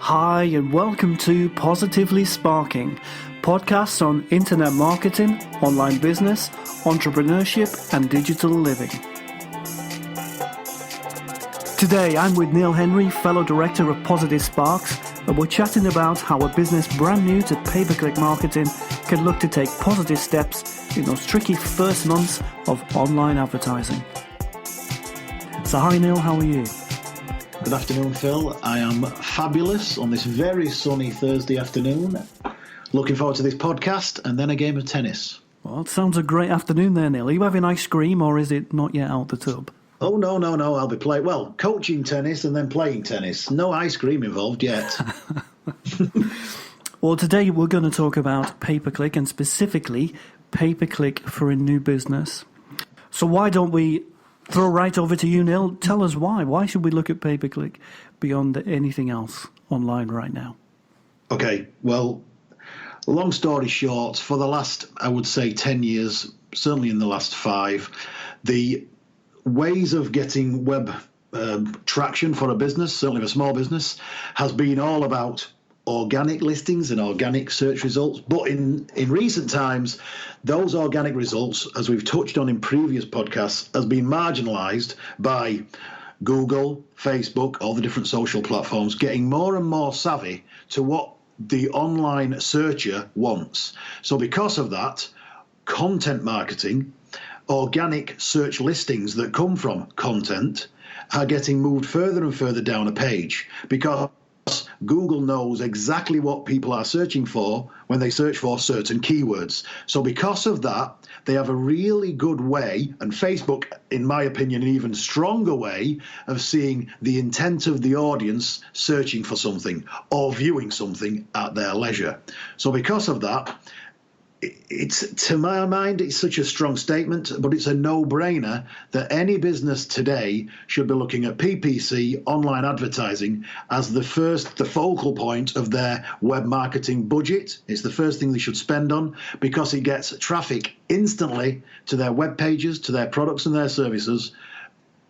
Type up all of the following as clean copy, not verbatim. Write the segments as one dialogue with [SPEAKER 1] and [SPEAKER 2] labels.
[SPEAKER 1] Hi and welcome to Positively Sparking, podcasts on internet marketing, online business, entrepreneurship and digital living. Today I'm with Neil Henry, fellow director of Positive Sparks, and we're chatting about how a business brand new to pay-per-click marketing can look to take positive steps in those tricky first months of online advertising. So hi Neil, how are you?
[SPEAKER 2] Good afternoon, Phil. I am fabulous on this very sunny Thursday afternoon. Looking forward to this podcast and then a game of tennis.
[SPEAKER 1] Well, it sounds a great afternoon there, Neil. Are you having ice cream or is it not yet out the tub?
[SPEAKER 2] Oh, no. I'll be coaching tennis and then playing tennis. No ice cream involved yet.
[SPEAKER 1] Well, today we're going to talk about pay-per-click and specifically pay-per-click for a new business. So why don't we throw right over to you, Neil. Tell us why. Why should we look at pay-per-click beyond anything else online right now?
[SPEAKER 2] Okay, well, long story short, for the last, I would say, 10 years, certainly in the last 5, the ways of getting web traction for a business, certainly for a small business, has been all about organic listings and organic search results. But in recent times, those organic results, as we've touched on in previous podcasts, has been marginalized by Google, Facebook, all the different social platforms, getting more and more savvy to what the online searcher wants. So because of that, content marketing, organic search listings that come from content are getting moved further and further down a page because Google knows exactly what people are searching for when they search for certain keywords. So because of that, they have a really good way, and Facebook, in my opinion, an even stronger way of seeing the intent of the audience searching for something or viewing something at their leisure. So because of that, it's, to my mind, it's such a strong statement, but it's a no-brainer that any business today should be looking at PPC, online advertising, as the focal point of their web marketing budget. It's the first thing they should spend on because it gets traffic instantly to their web pages, to their products and their services,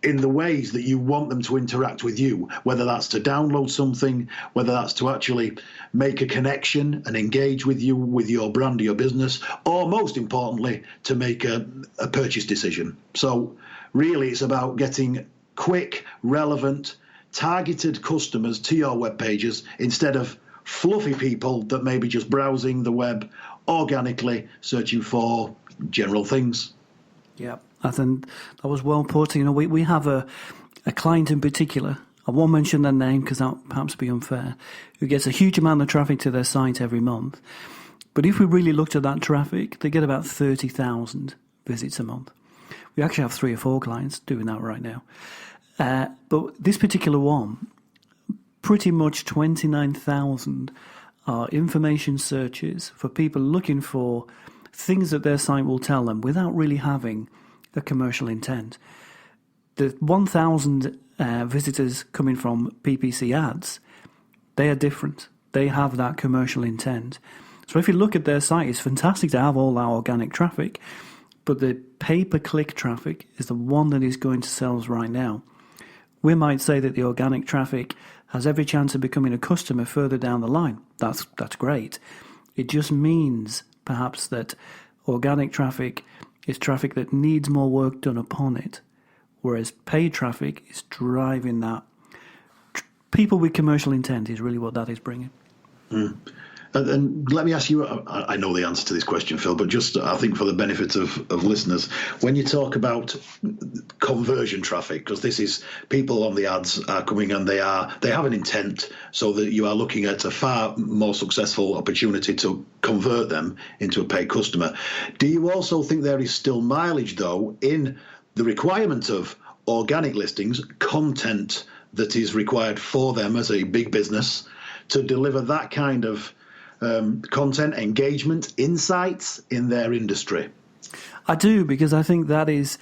[SPEAKER 2] in the ways that you want them to interact with you, whether that's to download something, whether that's to actually make a connection and engage with you, with your brand or your business, or most importantly, to make a purchase decision. So really it's about getting quick, relevant, targeted customers to your web pages instead of fluffy people that may be just browsing the web organically, searching for general things.
[SPEAKER 1] Yeah, I think that was well put. You know, we have a client in particular, I won't mention their name because that would perhaps be unfair, who gets a huge amount of traffic to their site every month. But if we really looked at that traffic, they get about 30,000 visits a month. We actually have 3 or 4 clients doing that right now. But this particular one, pretty much 29,000 are information searches for people looking for things that their site will tell them without really having a commercial intent. The 1,000 visitors coming from PPC ads, they are different. They have that commercial intent. So if you look at their site, it's fantastic to have all our organic traffic, but the pay-per-click traffic is the one that is going to sell us right now. We might say that the organic traffic has every chance of becoming a customer further down the line. That's great. It just means perhaps that organic traffic is traffic that needs more work done upon it, whereas paid traffic is driving that. People with commercial intent is really what that is bringing.
[SPEAKER 2] And let me ask you, I know the answer to this question, Phil, but just I think for the benefit of listeners, when you talk about conversion traffic, because this is people on the ads are coming and they have an intent, so that you are looking at a far more successful opportunity to convert them into a paid customer. Do you also think there is still mileage, though, in the requirement of organic listings, content that is required for them as a big business to deliver that kind of content, engagement, insights in their industry?
[SPEAKER 1] I do, because I think that is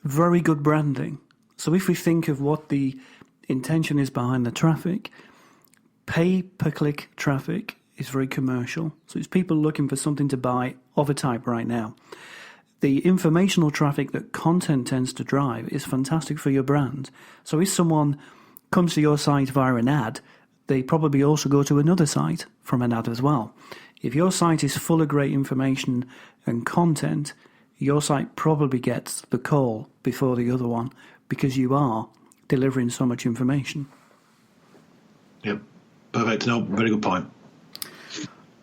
[SPEAKER 1] very good branding. So if we think of what the intention is behind the traffic, pay-per-click traffic is very commercial. So it's people looking for something to buy of a type right now. The informational traffic that content tends to drive is fantastic for your brand. So if someone comes to your site via an ad, they probably also go to another site from an ad as well. If your site is full of great information and content, your site probably gets the call before the other one because you are delivering so much information.
[SPEAKER 2] Yep, perfect. No, very good point.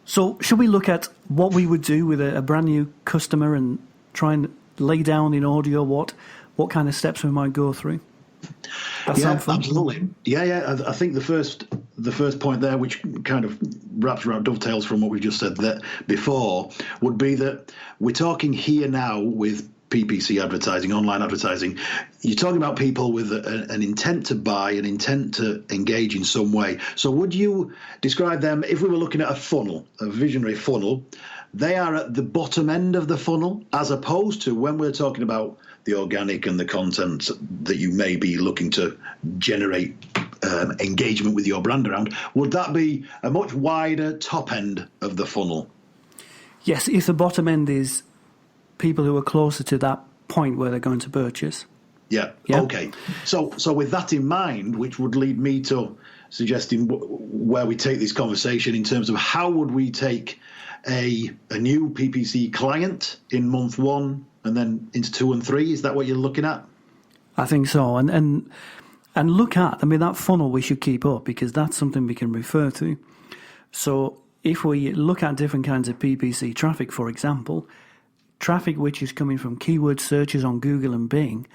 [SPEAKER 1] So should we look at what we would do with a brand new customer and try and lay down in audio what kind of steps we might go through? That sound fun?
[SPEAKER 2] Absolutely. Yeah. I think the first point there, which kind of wraps around, dovetails from what we just said that before, would be that we're talking here now with PPC advertising, online advertising. You're talking about people with an intent to buy, an intent to engage in some way. So would you describe them, if we were looking at a funnel, a visionary funnel, they are at the bottom end of the funnel, as opposed to when we're talking about the organic and the content that you may be looking to generate engagement with your brand around, would that be a much wider top end of the funnel?
[SPEAKER 1] Yes, if the bottom end is people who are closer to that point where they're going to purchase.
[SPEAKER 2] Yeah. Okay. So with that in mind, which would lead me to suggesting where we take this conversation in terms of how would we take a new PPC client in month 1 and then into 2 and 3? Is that what you're looking at?
[SPEAKER 1] I think so. And look at, that funnel we should keep up because that's something we can refer to. So if we look at different kinds of PPC traffic, for example, traffic which is coming from keyword searches on Google and Bing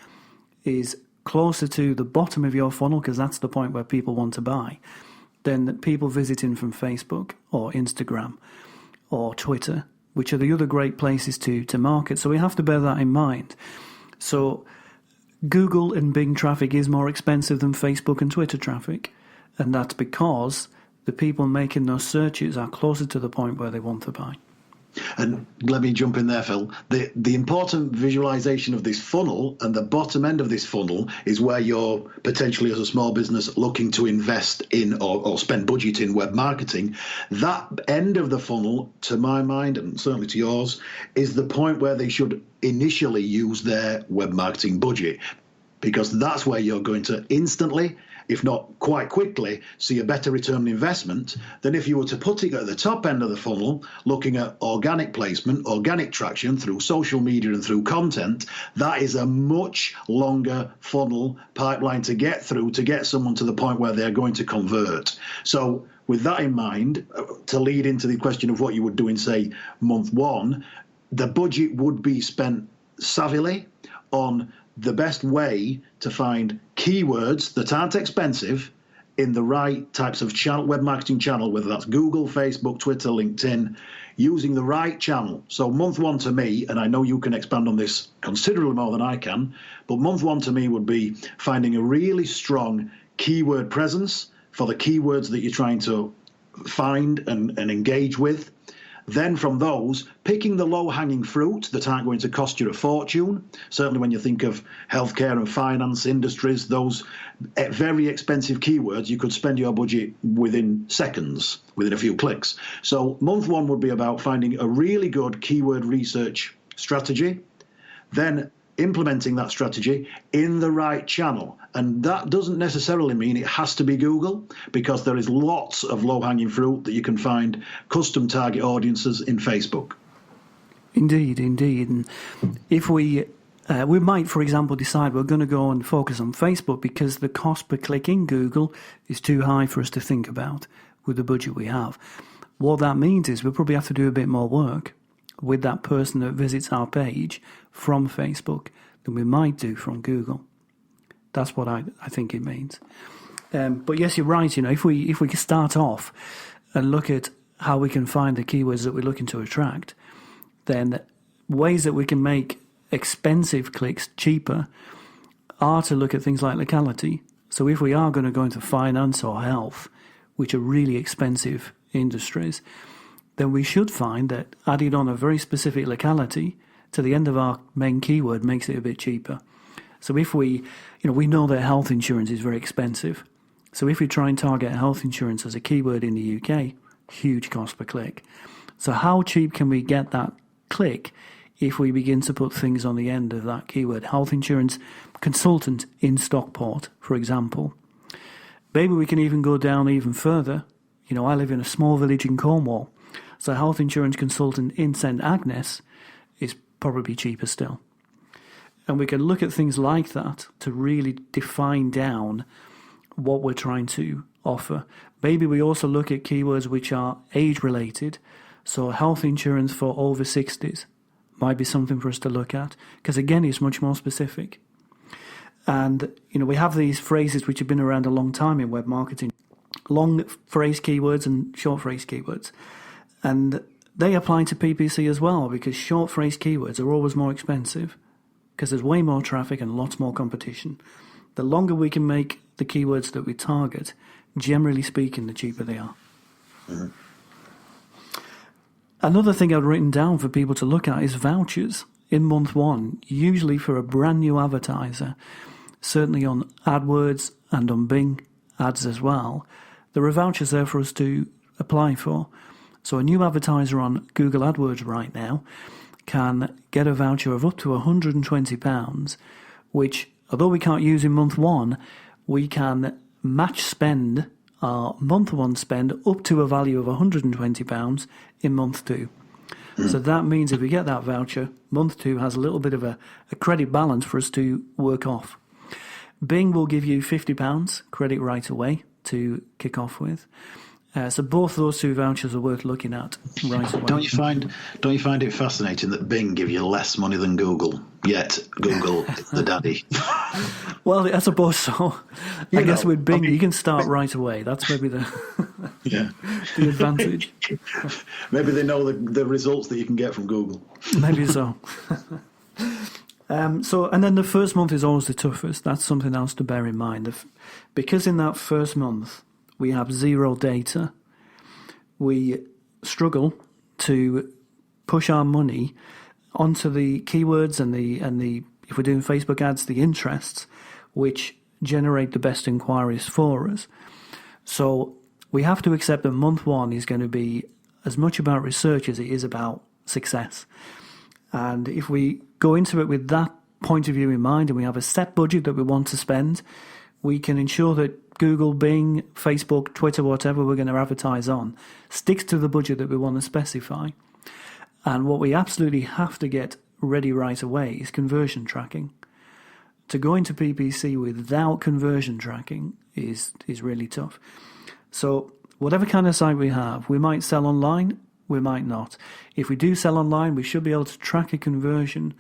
[SPEAKER 1] is closer to the bottom of your funnel because that's the point where people want to buy than people visiting from Facebook or Instagram or Twitter, which are the other great places to market. So we have to bear that in mind. So Google and Bing traffic is more expensive than Facebook and Twitter traffic, and that's because the people making those searches are closer to the point where they want to buy.
[SPEAKER 2] And let me jump in there, Phil. The important visualization of this funnel and the bottom end of this funnel is where you're potentially, as a small business, looking to invest in or spend budget in web marketing. That end of the funnel, to my mind, and certainly to yours, is the point where they should initially use their web marketing budget, because that's where you're going to instantly, if not quite quickly, see a better return on investment than if you were to put it at the top end of the funnel, looking at organic placement, organic traction through social media and through content. That is a much longer funnel pipeline to get through to get someone to the point where they're going to convert. So with that in mind, to lead into the question of what you would do in, say, month 1, the budget would be spent savvily on the best way to find keywords that aren't expensive in the right types of channel, web marketing channel, whether that's Google, Facebook, Twitter, LinkedIn, using the right channel. So month 1 to me, and I know you can expand on this considerably more than I can, but month 1 to me would be finding a really strong keyword presence for the keywords that you're trying to find and engage with. Then from those, picking the low-hanging fruit that aren't going to cost you a fortune. Certainly when you think of healthcare and finance industries, those very expensive keywords, you could spend your budget within seconds, within a few clicks. So month 1 would be about finding a really good keyword research strategy, then implementing that strategy in the right channel. And that doesn't necessarily mean it has to be Google, because there is lots of low-hanging fruit that you can find custom target audiences in Facebook.
[SPEAKER 1] Indeed. And if we might, for example, decide we're going to go and focus on Facebook because the cost per click in Google is too high for us to think about with the budget we have. What that means is we'll probably have to do a bit more work with that person that visits our page from Facebook than we might do from Google. That's what I think it means. But yes, you're right. If we start off and look at how we can find the keywords that we're looking to attract, then ways that we can make expensive clicks cheaper are to look at things like locality. So if we are going to go into finance or health, which are really expensive industries, then we should find that adding on a very specific locality to the end of our main keyword makes it a bit cheaper. So if we know that health insurance is very expensive. So if we try and target health insurance as a keyword in the UK, huge cost per click. So how cheap can we get that click if we begin to put things on the end of that keyword? Health insurance consultant in Stockport, for example. Maybe we can even go down even further. You know, I live in a small village in Cornwall, so a health insurance consultant in St Agnes is probably cheaper still. And we can look at things like that to really define down what we're trying to offer. Maybe we also look at keywords which are age-related, so health insurance for over 60s might be something for us to look at, because again, it's much more specific. And, you know, we have these phrases which have been around a long time in web marketing, long phrase keywords and short phrase keywords. And they apply to PPC as well, because short phrase keywords are always more expensive because there's way more traffic and lots more competition. The longer we can make the keywords that we target, generally speaking, the cheaper they are. Mm-hmm. Another thing I've written down for people to look at is vouchers in month one, usually for a brand new advertiser, certainly on AdWords and on Bing ads as well. There are vouchers there for us to apply for. So a new advertiser on Google AdWords right now can get a voucher of up to £120, which, although we can't use in month one, we can match spend our month one spend up to a value of £120 in month two. So that means if we get that voucher, month two has a little bit of a credit balance for us to work off. Bing will give you £50 credit right away to kick off with. So both those two vouchers are worth looking at right away.
[SPEAKER 2] Don't you find it fascinating that Bing give you less money than Google, yet Google is the daddy?
[SPEAKER 1] Well, I suppose so. I guess with Bing, you can start right away. That's maybe the the advantage.
[SPEAKER 2] Maybe they know the results that you can get from Google.
[SPEAKER 1] Maybe so. And then the first month is always the toughest. That's something else to bear in mind. Because in that first month, we have zero data, we struggle to push our money onto the keywords and the if we're doing Facebook ads, the interests, which generate the best inquiries for us. So we have to accept that month one is going to be as much about research as it is about success. And if we go into it with that point of view in mind and we have a set budget that we want to spend, we can ensure that Google, Bing, Facebook, Twitter, whatever we're going to advertise on, sticks to the budget that we want to specify. And what we absolutely have to get ready right away is conversion tracking. To go into PPC without conversion tracking is really tough. So whatever kind of site we have, we might sell online, we might not. If we do sell online, we should be able to track a conversion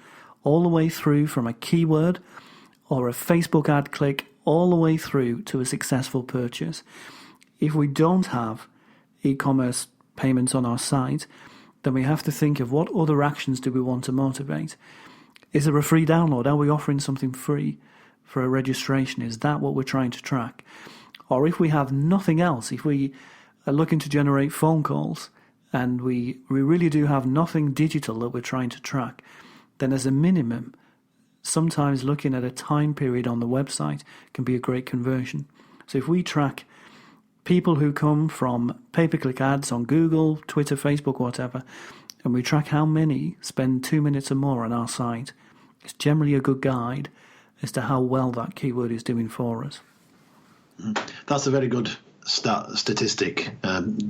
[SPEAKER 1] all the way through from a keyword or a Facebook ad click all the way through to a successful purchase. If we don't have e-commerce payments on our site, then we have to think of what other actions do we want to motivate. Is there a free download? Are we offering something free for a registration? Is that what we're trying to track? Or if we have nothing else, if we are looking to generate phone calls and we really do have nothing digital that we're trying to track, then as a minimum, sometimes looking at a time period on the website can be a great conversion. So if we track people who come from pay-per-click ads on Google, Twitter, Facebook, whatever, and we track how many spend 2 minutes or more on our site, it's generally a good guide as to how well that keyword is doing for us.
[SPEAKER 2] That's a very good statistic,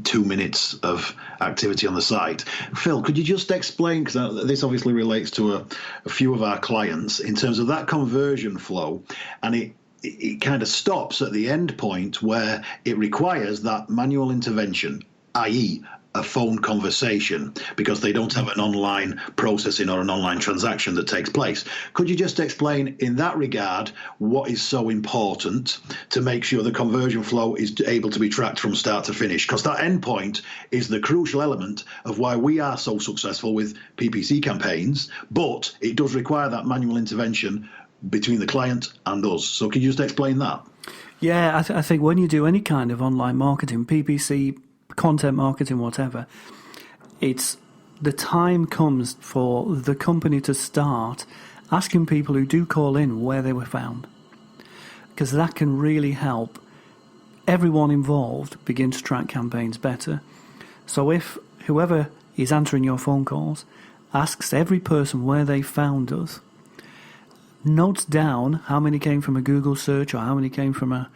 [SPEAKER 2] 2 minutes of activity on the site. Phil, could you just explain, because this obviously relates to a few of our clients, in terms of that conversion flow, and it kind of stops at the end point where it requires that manual intervention, i.e. a phone conversation, because they don't have an online processing or an online transaction that takes place. Could you just explain in that regard what is so important to make sure the conversion flow is able to be tracked from start to finish? Because that end point is the crucial element of why we are so successful with PPC campaigns, but it does require that manual intervention between the client and us. So can you just explain that?
[SPEAKER 1] Yeah, I think when you do any kind of online marketing, PPC, content marketing, whatever, it's the time comes for the company to start asking people who do call in where they were found, because that can really help everyone involved begin to track campaigns better. So if whoever is answering your phone calls asks every person where they found us, notes down how many came from a Google search or how many came from a